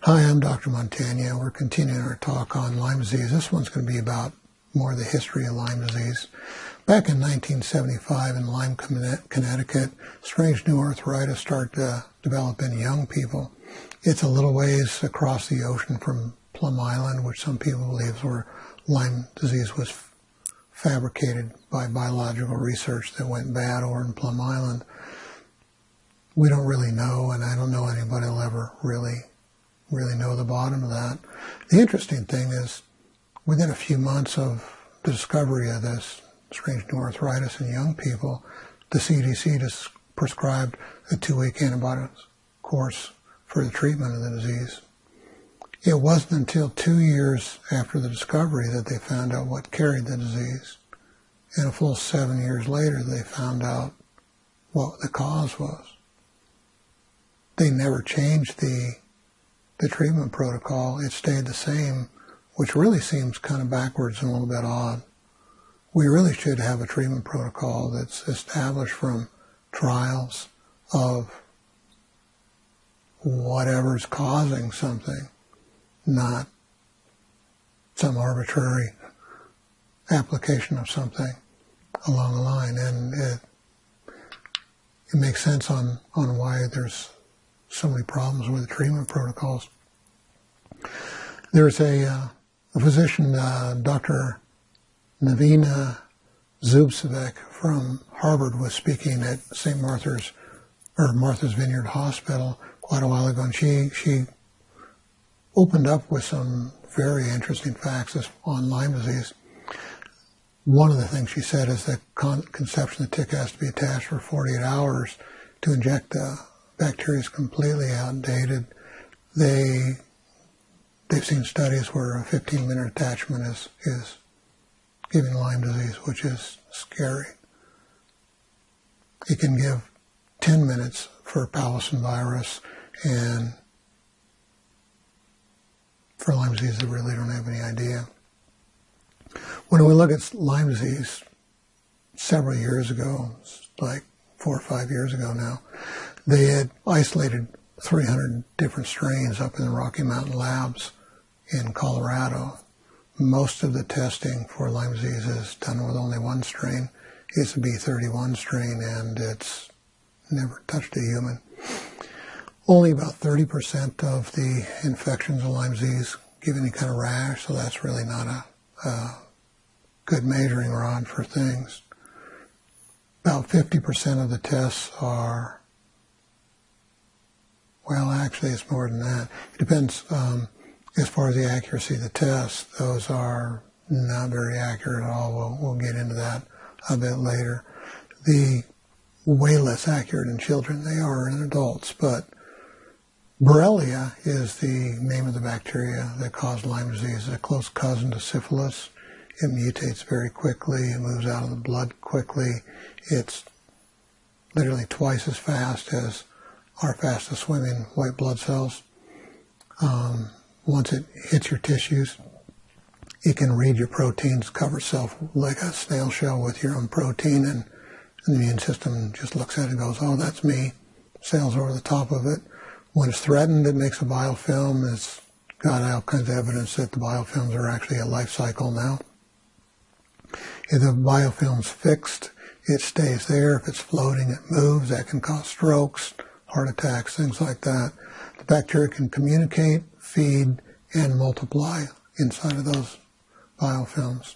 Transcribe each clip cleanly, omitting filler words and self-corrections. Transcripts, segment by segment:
Hi, I'm Dr. Montagna. We're continuing our talk on Lyme disease. This one's going to be about more the history of Lyme disease. Back in 1975 in Lyme, Connecticut, strange new arthritis started to develop in young people. It's a little ways across the ocean from Plum Island, which some people believe is where Lyme disease was fabricated by biological research that went bad over in Plum Island. We don't really know, and I don't know anybody will ever really know the bottom of that. The interesting thing is, within a few months of the discovery of this strange new arthritis in young people, the CDC just prescribed a 2-week antibiotic course for the treatment of the disease. It wasn't until 2 years after the discovery that they found out what carried the disease. And a full 7 years later, they found out what the cause was. They never changed the treatment protocol. It stayed the same, which really seems kind of backwards and a little bit odd. We really should have a treatment protocol that's established from trials of whatever's causing something, not some arbitrary application of something along the line. And it makes sense on why there's so many problems with the treatment protocols. There's a physician, Dr. Novena Zubik from Harvard, was speaking at St. Martha's Vineyard Hospital quite a while ago, and she opened up with some very interesting facts on Lyme disease. One of the things she said is that conception of the tick has to be attached for 48 hours. To inject the bacteria is completely outdated. They've seen studies where a 15-minute attachment is giving Lyme disease, which is scary. It can give 10 minutes for Poliovirus, and for Lyme disease, they really don't have any idea. When we look at Lyme disease, several years ago, like 4 or 5 years ago now, they had isolated 300 different strains up in the Rocky Mountain labs in Colorado. Most of the testing for Lyme disease is done with only one strain. It's a B31 strain, and it's never touched a human. Only about 30% of the infections of Lyme disease give any kind of rash, so that's really not a good measuring rod for things. About 50% of the tests are, well, actually it's more than that. It depends as far as the accuracy of the tests. Those are not very accurate at all. We'll get into that a bit later. The way less accurate in children they are in adults, but Erlichia is the name of the bacteria that caused Lyme disease. It's a close cousin to syphilis. It mutates very quickly. It moves out of the blood quickly. It's literally twice as fast as our fastest swimming white blood cells. Once it hits your tissues, it can read your proteins, cover itself like a snail shell with your own protein, and the immune system just looks at it and goes, oh, that's me, sails over the top of it. When it's threatened, it makes a biofilm. It's got all kinds of evidence that the biofilms are actually a life cycle now. If the biofilm's fixed, it stays there. If it's floating, it moves. That can cause strokes, heart attacks, things like that. The bacteria can communicate, feed, and multiply inside of those biofilms.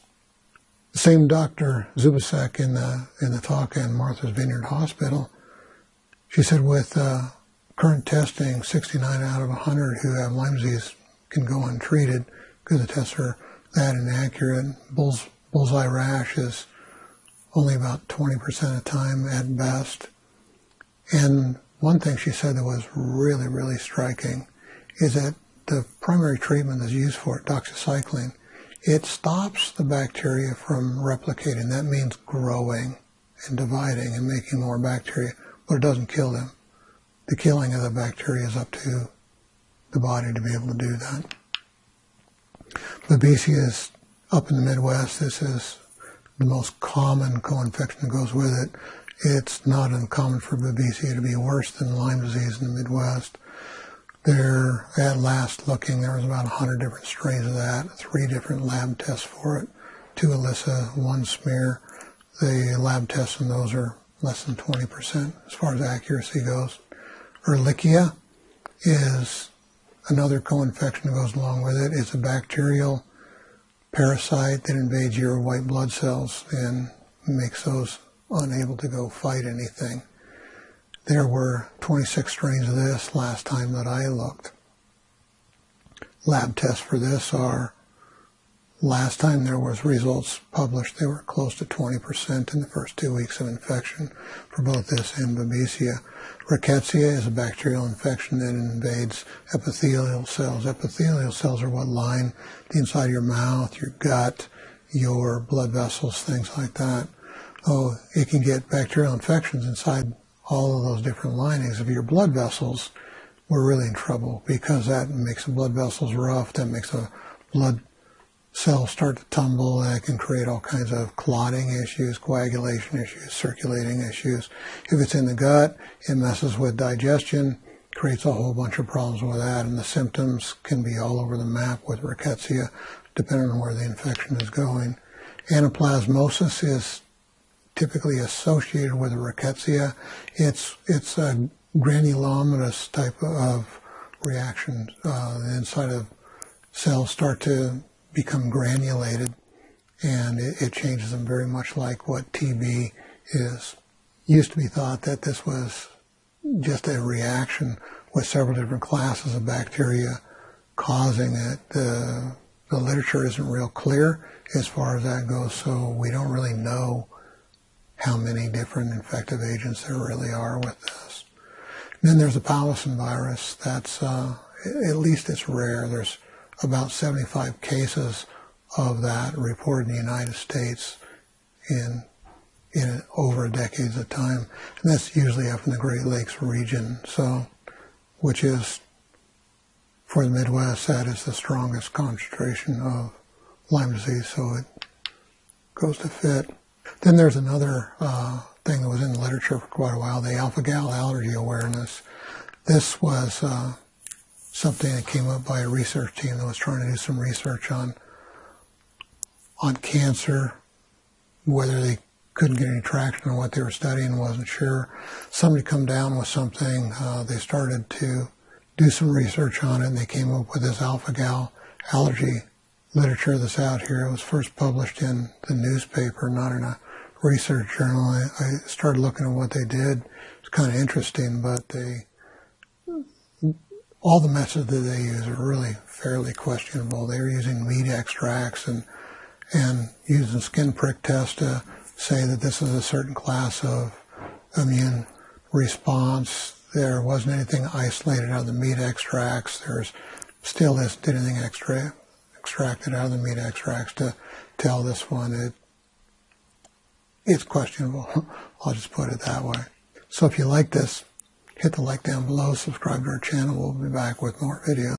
The same Dr. Zubik in the talk in Martha's Vineyard Hospital, she said with current testing, 69 out of 100 who have Lyme disease can go untreated because the tests are that inaccurate. Bullseye rash is only about 20% of the time at best. And one thing she said that was really, really striking is that the primary treatment that's used for it, doxycycline, it stops the bacteria from replicating. That means growing and dividing and making more bacteria, but it doesn't kill them. The killing of the bacteria is up to the body to be able to do that. Babesia is up in the Midwest. This is the most common co-infection that goes with it. It's not uncommon for Babesia to be worse than Lyme disease in the Midwest. There, at last looking, there was about 100 different strains of that, 3 different lab tests for it, 2 ELISA, 1 smear. The lab tests in those are less than 20% as far as accuracy goes. Erlichia is another co-infection that goes along with it. It's a bacterial parasite that invades your white blood cells and makes those unable to go fight anything. There were 26 strains of this last time that I looked. Lab tests for this are, last time there was results published, they were close to 20% in the first 2 weeks of infection for both this and Babesia. Rickettsia is a bacterial infection that invades epithelial cells. Epithelial cells are what line the inside of your mouth, your gut, your blood vessels, things like that. Oh, it can get bacterial infections inside all of those different linings of your blood vessels. We're really in trouble because that makes the blood vessels rough, that makes the blood cells start to tumble, and it can create all kinds of clotting issues, coagulation issues, circulating issues. If it's in the gut, it messes with digestion, creates a whole bunch of problems with that, and the symptoms can be all over the map with Rickettsia, depending on where the infection is going. Anaplasmosis is typically associated with Rickettsia. It's a granulomatous type of reaction. The inside of cells start to become granulated, and it changes them very much like what TB is. It used to be thought that this was just a reaction with several different classes of bacteria causing it. The literature isn't real clear as far as that goes, so we don't really know how many different infective agents there really are with this. And then there's the Poliovirus. That's, at least it's rare. There's about 75 cases of that reported in the United States in over a decade of time. And that's usually up in the Great Lakes region, so, which is, for the Midwest, that is the strongest concentration of Lyme disease, so it goes to fit. Then there's another thing that was in the literature for quite a while, the AlphaGal allergy awareness. This was something that came up by a research team that was trying to do some research on cancer, whether they couldn't get any traction on what they were studying, wasn't sure. Somebody come down with something, they started to do some research on it, and they came up with this AlphaGal allergy literature that's out here. It was first published in the newspaper, not in a research journal. I started looking at what they did. It's kind of interesting, but all the methods that they use are really fairly questionable. They're using meat extracts and using skin prick tests to say that this is a certain class of immune response. There wasn't anything isolated out of the meat extracts. There's still isn't anything extracted out of the meat extracts to tell this one. It's questionable. I'll just put it that way. So if you like this, hit the like down below, subscribe to our channel. We'll be back with more videos.